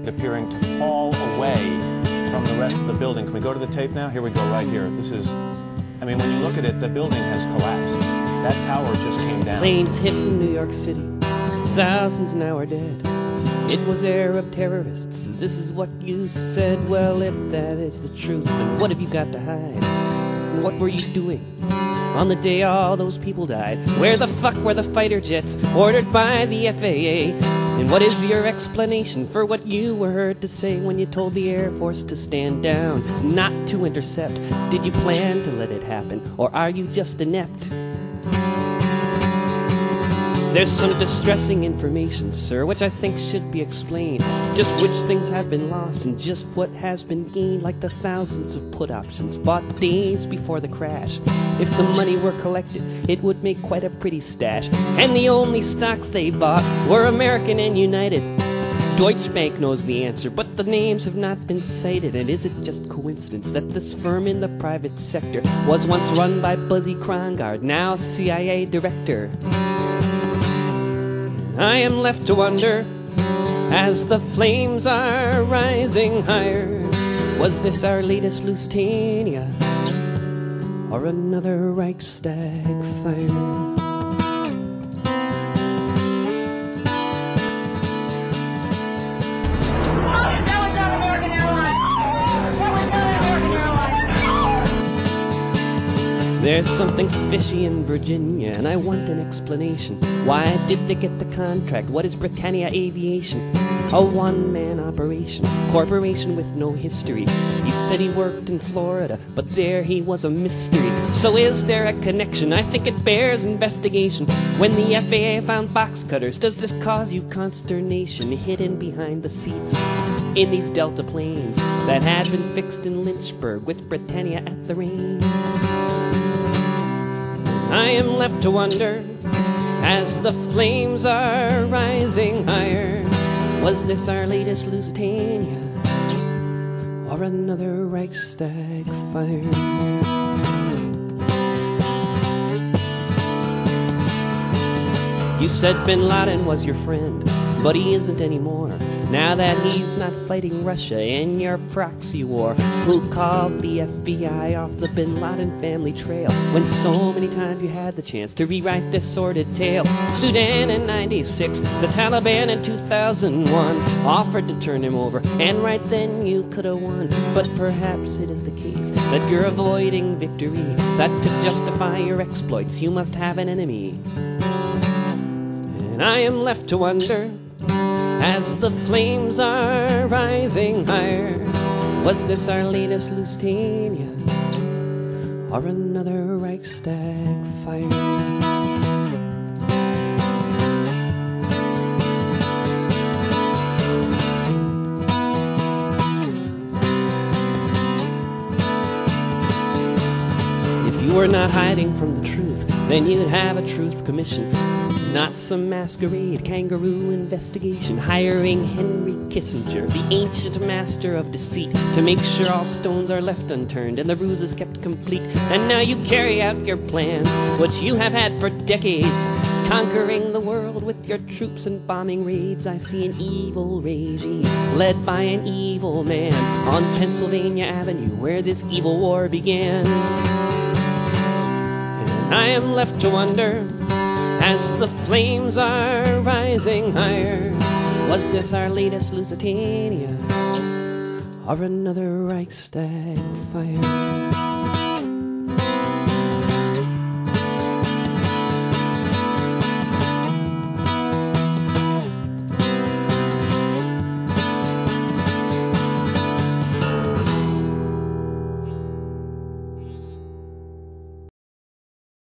appearing to fall away from the rest of the building. Can we go to the tape now? Here we go, right here. This is, I mean, when you look at it, the building has collapsed. That tower just came down. Planes hit New York City, thousands now are dead. It was Arab terrorists, this is what you said. Well, if that is the truth, then what have you got to hide? And what were you doing on the day all those people died? Where the fuck were the fighter jets ordered by the FAA? And what is your explanation for what you were heard to say when you told the Air Force to stand down, not to intercept? Did you plan to let it happen, or are you just inept? There's some distressing information, sir, which I think should be explained. Just which things have been lost and just what has been gained, like the thousands of put options bought days before the crash. If the money were collected, it would make quite a pretty stash. And the only stocks they bought were American and United. Deutsche Bank knows the answer, but the names have not been cited. And is it just coincidence that this firm in the private sector was once run by Buzzy Krongard, now CIA director? I am left to wonder, as the flames are rising higher, was this our latest Lusitania, or another Reichstag fire? There's something fishy in Virginia, and I want an explanation. Why did they get the contract? What is Britannia Aviation? A one-man operation, corporation with no history. He said he worked in Florida, but there he was a mystery. So is there a connection? I think it bears investigation. When the FAA found box cutters, does this cause you consternation? Hidden behind the seats in these Delta planes that had been fixed in Lynchburg with Britannia at the reins. I am left to wonder, as the flames are rising higher, was this our latest Lusitania, or another Reichstag fire? You said Bin Laden was your friend, but he isn't anymore. Now that he's not fighting Russia in your proxy war. Who called the FBI off the Bin Laden family trail, when so many times you had the chance to rewrite this sordid tale? Sudan in '96, the Taliban in 2001 offered to turn him over, and right then you could have won. But perhaps it is the case that you're avoiding victory, that to justify your exploits you must have an enemy. And I am left to wonder, as the flames are rising higher, was this our latest Lusitania, or another Reichstag fire? If you were not hiding from the truth, then you'd have a truth commission, not some masquerade kangaroo investigation, hiring Henry Kissinger, the ancient master of deceit, to make sure all stones are left unturned and the ruse is kept complete. And now you carry out your plans, which you have had for decades, conquering the world with your troops and bombing raids. I see an evil regime led by an evil man on Pennsylvania Avenue, where this evil war began. And I am left to wonder, as the flames are rising higher, was this our latest Lusitania, or another Reichstag fire?